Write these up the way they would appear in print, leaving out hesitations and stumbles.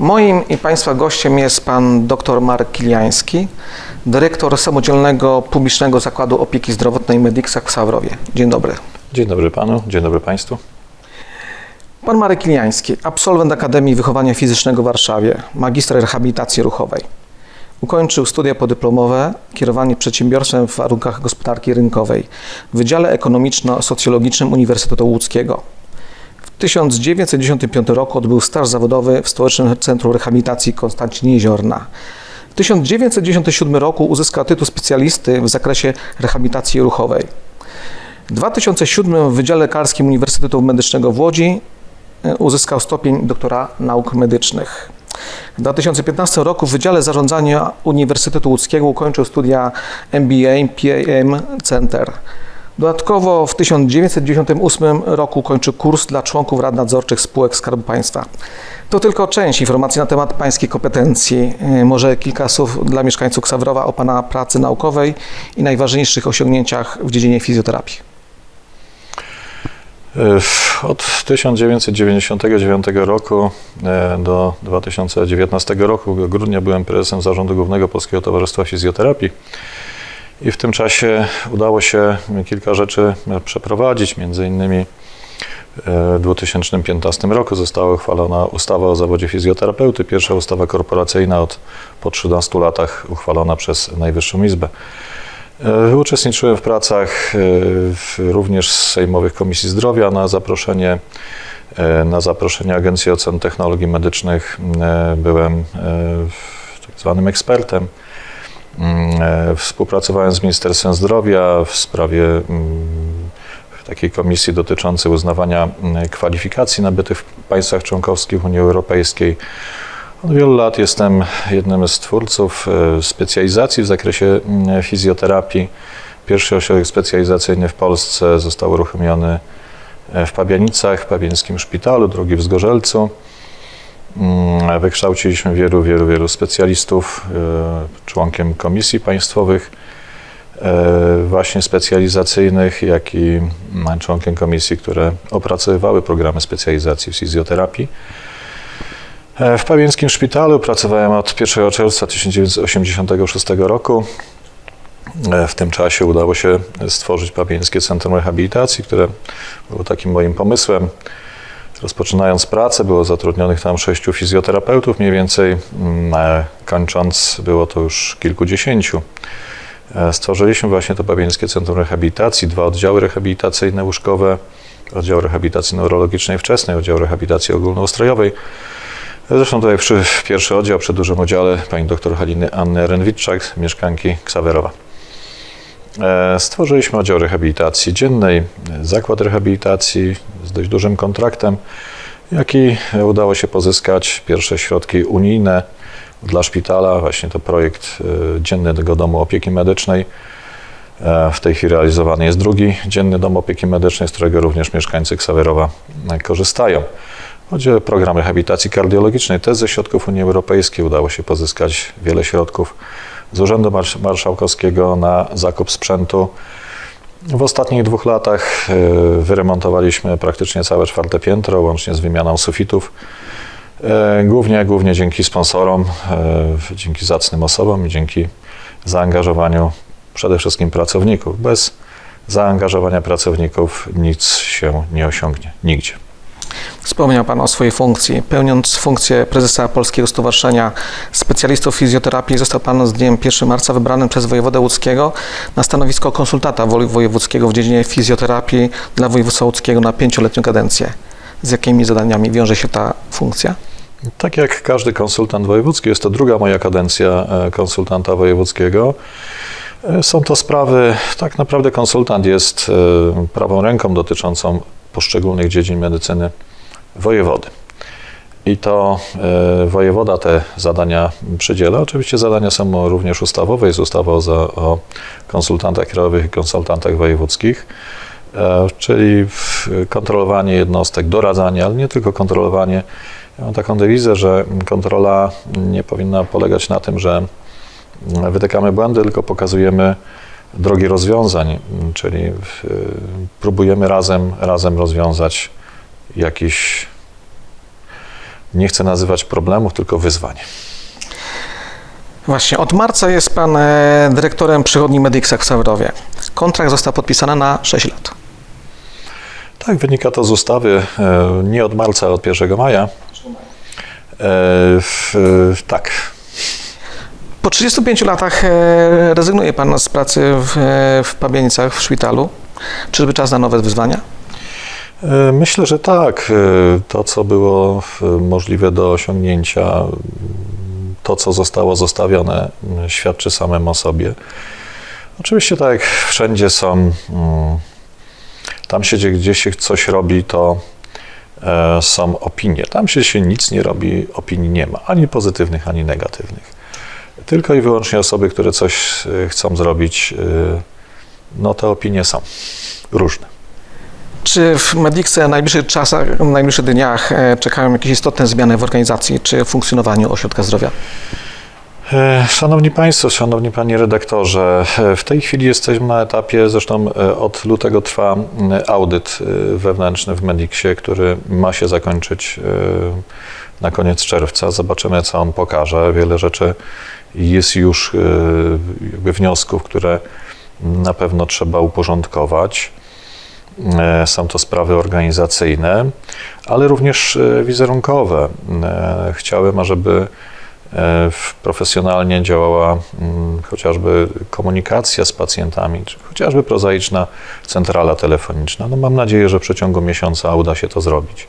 Moim i Państwa gościem jest pan dr Marek Kiliański, dyrektor Samodzielnego Publicznego Zakładu Opieki Zdrowotnej Medixa w Ksawrowie. Dzień dobry. Dzień dobry panu, dzień dobry państwu. Pan Marek Kiliański, absolwent Akademii Wychowania Fizycznego w Warszawie, magister rehabilitacji ruchowej. Ukończył studia podyplomowe, kierowanie przedsiębiorstwem w warunkach gospodarki rynkowej w Wydziale Ekonomiczno-Socjologicznym Uniwersytetu Łódzkiego. W 1995 roku odbył staż zawodowy w Stołecznym Centrum Rehabilitacji Konstancin Jeziorna. W 1997 roku uzyskał tytuł specjalisty w zakresie rehabilitacji ruchowej. W 2007 w Wydziale Lekarskim Uniwersytetu Medycznego w Łodzi uzyskał stopień doktora nauk medycznych. W 2015 roku w Wydziale Zarządzania Uniwersytetu Łódzkiego ukończył studia MBA PAM Center. Dodatkowo w 1998 roku ukończył kurs dla członków rad nadzorczych spółek Skarbu Państwa. To tylko część informacji na temat pańskiej kompetencji. Może kilka słów dla mieszkańców Ksawrowa o pana pracy naukowej i najważniejszych osiągnięciach w dziedzinie fizjoterapii. Od 1999 roku do 2019 roku grudnia byłem prezesem Zarządu Głównego Polskiego Towarzystwa Fizjoterapii i w tym czasie udało się kilka rzeczy przeprowadzić. Między innymi w 2015 roku została uchwalona ustawa o zawodzie fizjoterapeuty, pierwsza ustawa korporacyjna po 13 latach uchwalona przez Najwyższą Izbę. Uczestniczyłem w pracach również sejmowych Komisji Zdrowia na zaproszenie Agencji Ocen Technologii Medycznych. Byłem tak zwanym ekspertem. Współpracowałem z Ministerstwem Zdrowia w sprawie takiej komisji dotyczącej uznawania kwalifikacji nabytych w państwach członkowskich Unii Europejskiej. Od wielu lat jestem jednym z twórców specjalizacji w zakresie fizjoterapii. Pierwszy ośrodek specjalizacyjny w Polsce został uruchomiony w Pabianicach, w Pabiańskim Szpitalu, drugi w Zgorzelcu. Wykształciliśmy wielu specjalistów, członkiem komisji państwowych właśnie specjalizacyjnych, jak i członkiem komisji, które opracowywały programy specjalizacji w fizjoterapii. W Pabiańskim Szpitalu pracowałem od 1 czerwca 1986 roku. W tym czasie udało się stworzyć Pabiańskie Centrum Rehabilitacji, które było takim moim pomysłem. Rozpoczynając pracę, było zatrudnionych tam 6 fizjoterapeutów mniej więcej, kończąc było to już kilkudziesięciu. Stworzyliśmy właśnie to Pabiańskie Centrum Rehabilitacji, 2 oddziały rehabilitacyjne łóżkowe, oddział rehabilitacji neurologicznej wczesnej, oddział rehabilitacji ogólnoustrojowej. Zresztą tutaj w pierwszy oddział przy dużym udziale pani dr Anny Renwitczak, mieszkanki Ksawerowa. Stworzyliśmy oddział rehabilitacji dziennej, zakład rehabilitacji z dość dużym kontraktem, jak i udało się pozyskać pierwsze środki unijne dla szpitala. Właśnie to projekt Dziennego Domu Opieki Medycznej. W tej chwili realizowany jest drugi Dzienny Dom Opieki Medycznej, z którego również mieszkańcy Ksawerowa korzystają. Chodzi o program rehabilitacji kardiologicznej. Też ze środków Unii Europejskiej udało się pozyskać wiele środków z Urzędu Marszałkowskiego na zakup sprzętu. W ostatnich 2 latach wyremontowaliśmy praktycznie całe 4. piętro, łącznie z wymianą sufitów. Głównie dzięki sponsorom, dzięki zacnym osobom i dzięki zaangażowaniu przede wszystkim pracowników. Bez zaangażowania pracowników nic się nie osiągnie, nigdzie. Wspomniał pan o swojej funkcji. Pełniąc funkcję prezesa Polskiego Stowarzyszenia Specjalistów Fizjoterapii, został pan z dniem 1 marca wybrany przez wojewodę łódzkiego na stanowisko konsultanta wojewódzkiego w dziedzinie fizjoterapii dla województwa łódzkiego na 5-letnią kadencję. Z jakimi zadaniami wiąże się ta funkcja? Tak jak każdy konsultant wojewódzki, jest to druga moja kadencja konsultanta wojewódzkiego. Są to sprawy, tak naprawdę konsultant jest prawą ręką dotyczącą poszczególnych dziedzin medycyny wojewody. I to wojewoda te zadania przydziela. Oczywiście zadania są również ustawowe, jest ustawa o konsultantach krajowych i konsultantach wojewódzkich, czyli kontrolowanie jednostek, doradzanie, ale nie tylko kontrolowanie. Ja mam taką dewizę, że kontrola nie powinna polegać na tym, że wytykamy błędy, tylko pokazujemy drogi rozwiązań, czyli próbujemy razem rozwiązać jakiś nie chcę nazywać problemów, tylko wyzwań. Właśnie, od marca jest Pan dyrektorem przychodni Medixa w Sawerowie. Kontrakt został podpisany na 6 lat. Tak, wynika to z ustawy, nie od marca, ale od 1 maja. Tak. Po 35 latach rezygnuje Pan z pracy w Pabienicach, w szpitalu. Czyżby czas na nowe wyzwania? Myślę, że tak. To, co było możliwe do osiągnięcia, to, co zostało zostawione, świadczy samym o sobie. Oczywiście tak jak wszędzie są, tam gdzie się coś robi, to są opinie. Tam się nic nie robi, opinii nie ma, ani pozytywnych, ani negatywnych. Tylko i wyłącznie osoby, które coś chcą zrobić, no te opinie są różne. Czy w Medixie w najbliższych czasach, w najbliższych dniach czekają jakieś istotne zmiany w organizacji czy funkcjonowaniu ośrodka zdrowia? Szanowni Państwo, Szanowni Panie Redaktorze, w tej chwili jesteśmy na etapie, zresztą od lutego trwa audyt wewnętrzny w Medixie, który ma się zakończyć na koniec czerwca. Zobaczymy, co on pokaże. Wiele rzeczy jest już jakby wniosków, które na pewno trzeba uporządkować. Są to sprawy organizacyjne, ale również wizerunkowe. Chciałem, ażeby profesjonalnie działała chociażby komunikacja z pacjentami, czy chociażby prozaiczna centrala telefoniczna. No mam nadzieję, że w przeciągu miesiąca uda się to zrobić.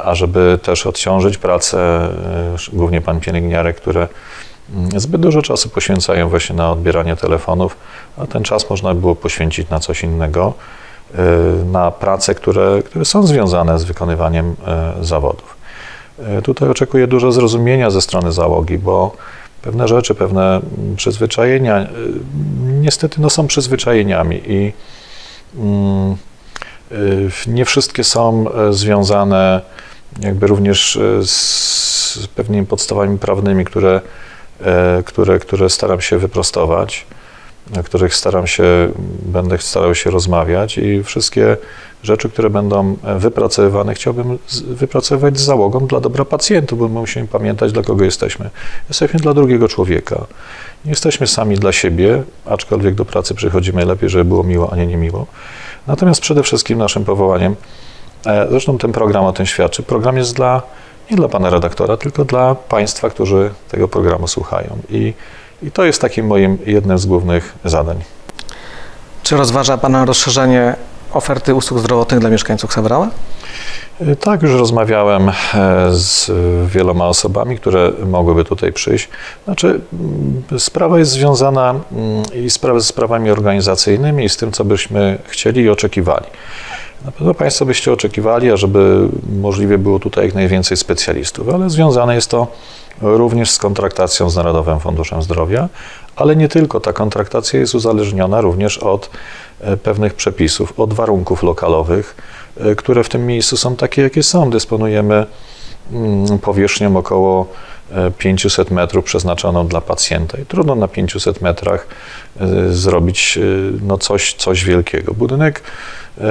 Ażeby też odciążyć pracę, głównie pań pielęgniarek, które zbyt dużo czasu poświęcają właśnie na odbieranie telefonów, a ten czas można było poświęcić na coś innego, na prace, które są związane z wykonywaniem zawodów. Tutaj oczekuję dużo zrozumienia ze strony załogi, bo pewne rzeczy, pewne przyzwyczajenia niestety no, są przyzwyczajeniami i nie wszystkie są związane jakby również z pewnymi podstawami prawnymi, które staram się wyprostować, o których będę starał się rozmawiać i wszystkie rzeczy, które będą wypracowywane, chciałbym wypracowywać z załogą dla dobra pacjentów, bo musimy pamiętać, dla kogo jesteśmy. Jesteśmy dla drugiego człowieka. Nie jesteśmy sami dla siebie, aczkolwiek do pracy przychodzimy lepiej, żeby było miło, a nie niemiło. Natomiast przede wszystkim naszym powołaniem, zresztą ten program o tym świadczy, program jest nie dla pana redaktora, tylko dla państwa, którzy tego programu słuchają. I to jest takim moim jednym z głównych zadań. Czy rozważa Pan rozszerzenie oferty usług zdrowotnych dla mieszkańców Sawerowa? Tak, już rozmawiałem z wieloma osobami, które mogłyby tutaj przyjść. Znaczy, sprawa jest związana i ze sprawami organizacyjnymi i z tym, co byśmy chcieli i oczekiwali. Na pewno Państwo byście oczekiwali, ażeby możliwie było tutaj jak najwięcej specjalistów, ale związane jest to również z kontraktacją z Narodowym Funduszem Zdrowia, ale nie tylko. Ta kontraktacja jest uzależniona również od pewnych przepisów, od warunków lokalowych, które w tym miejscu są takie, jakie są. Dysponujemy powierzchnią około 500 metrów przeznaczoną dla pacjenta i trudno na 500 metrach zrobić no coś wielkiego. Budynek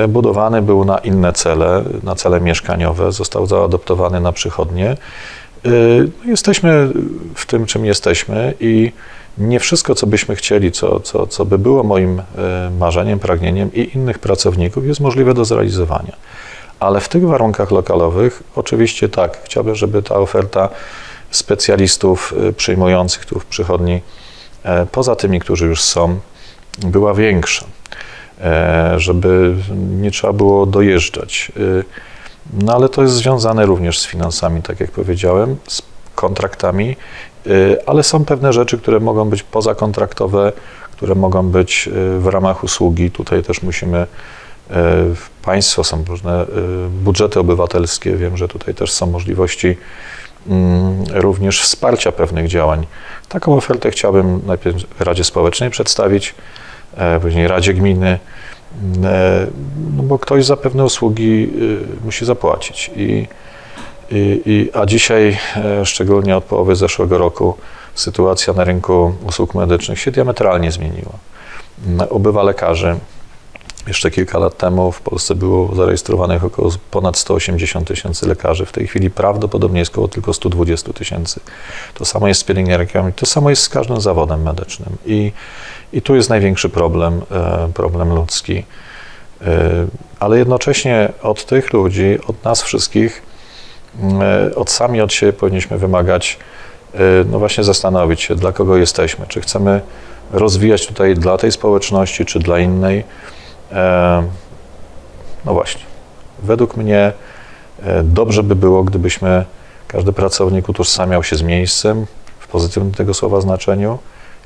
budowany był na inne cele, na cele mieszkaniowe, został zaadoptowany na przychodnie. Jesteśmy w tym, czym jesteśmy i nie wszystko, co byśmy chcieli, co by było moim marzeniem, pragnieniem i innych pracowników, jest możliwe do zrealizowania. Ale w tych warunkach lokalowych oczywiście tak, chciałbym, żeby ta oferta specjalistów przyjmujących tu w przychodni, poza tymi, którzy już są, była większa, żeby nie trzeba było dojeżdżać. No ale to jest związane również z finansami, tak jak powiedziałem, z kontraktami, ale są pewne rzeczy, które mogą być pozakontraktowe, które mogą być w ramach usługi. Tutaj też musimy, państwo, są różne budżety obywatelskie, wiem, że tutaj też są możliwości również wsparcia pewnych działań. Taką ofertę chciałbym najpierw Radzie Społecznej przedstawić, później Radzie Gminy, no bo ktoś za pewne usługi musi zapłacić. A dzisiaj, szczególnie od połowy zeszłego roku, sytuacja na rynku usług medycznych się diametralnie zmieniła. Ubywa lekarzy, Jeszcze kilka lat temu w Polsce było zarejestrowanych około ponad 180 tysięcy lekarzy. W tej chwili prawdopodobnie jest około tylko 120 tysięcy. To samo jest z pielęgniarkami, to samo jest z każdym zawodem medycznym. I tu jest największy problem ludzki. Ale jednocześnie od tych ludzi, od nas wszystkich, sami od siebie powinniśmy wymagać, no właśnie zastanowić się, dla kogo jesteśmy. Czy chcemy rozwijać tutaj dla tej społeczności, czy dla innej. No właśnie, według mnie dobrze by było, gdybyśmy, każdy pracownik utożsamiał się z miejscem w pozytywnym tego słowa znaczeniu.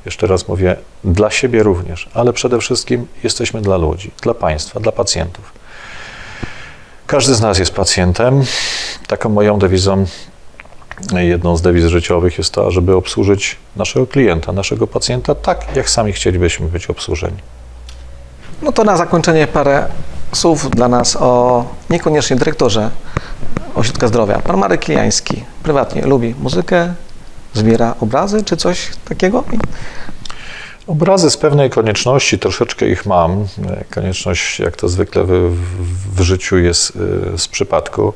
Jeszcze raz mówię, dla siebie również, ale przede wszystkim jesteśmy dla ludzi, dla państwa, dla pacjentów. Każdy z nas jest pacjentem. Taką moją dewizą, jedną z dewiz życiowych jest to, żeby obsłużyć naszego klienta, naszego pacjenta tak, jak sami chcielibyśmy być obsłużeni. No to na zakończenie parę słów dla nas o niekoniecznie dyrektorze Ośrodka Zdrowia. Pan Marek Kiliański prywatnie lubi muzykę, zbiera obrazy czy coś takiego? Obrazy z pewnej konieczności, troszeczkę ich mam. Konieczność, jak to zwykle w życiu jest z przypadku.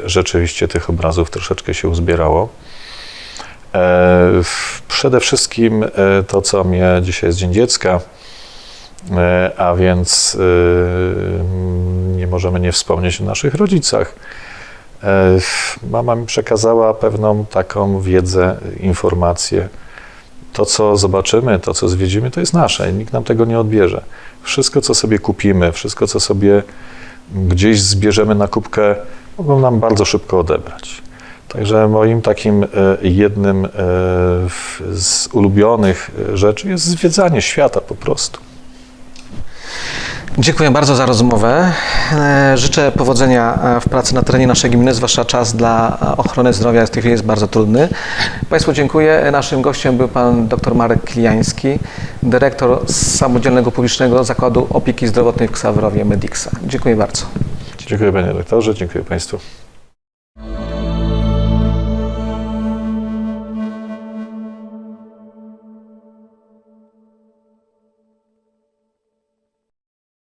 Rzeczywiście tych obrazów troszeczkę się uzbierało. Przede wszystkim to, co mnie dzisiaj jest Dzień Dziecka, a więc nie możemy nie wspomnieć o naszych rodzicach. Mama mi przekazała pewną taką wiedzę, informację. To, co zobaczymy, to, co zwiedzimy, to jest nasze. Nikt nam tego nie odbierze. Wszystko, co sobie kupimy, wszystko, co sobie gdzieś zbierzemy na kubkę, mogą nam bardzo szybko odebrać. Także moim takim jednym z ulubionych rzeczy jest zwiedzanie świata po prostu. Dziękuję bardzo za rozmowę. Życzę powodzenia w pracy na terenie naszej gminy, zwłaszcza czas dla ochrony zdrowia w tej chwili jest bardzo trudny. Państwu dziękuję. Naszym gościem był pan dr Marek Kiliański, dyrektor Samodzielnego Publicznego Zakładu Opieki Zdrowotnej w Ksawerowie Medixa. Dziękuję bardzo. Dziękuję panie doktorze, dziękuję państwu.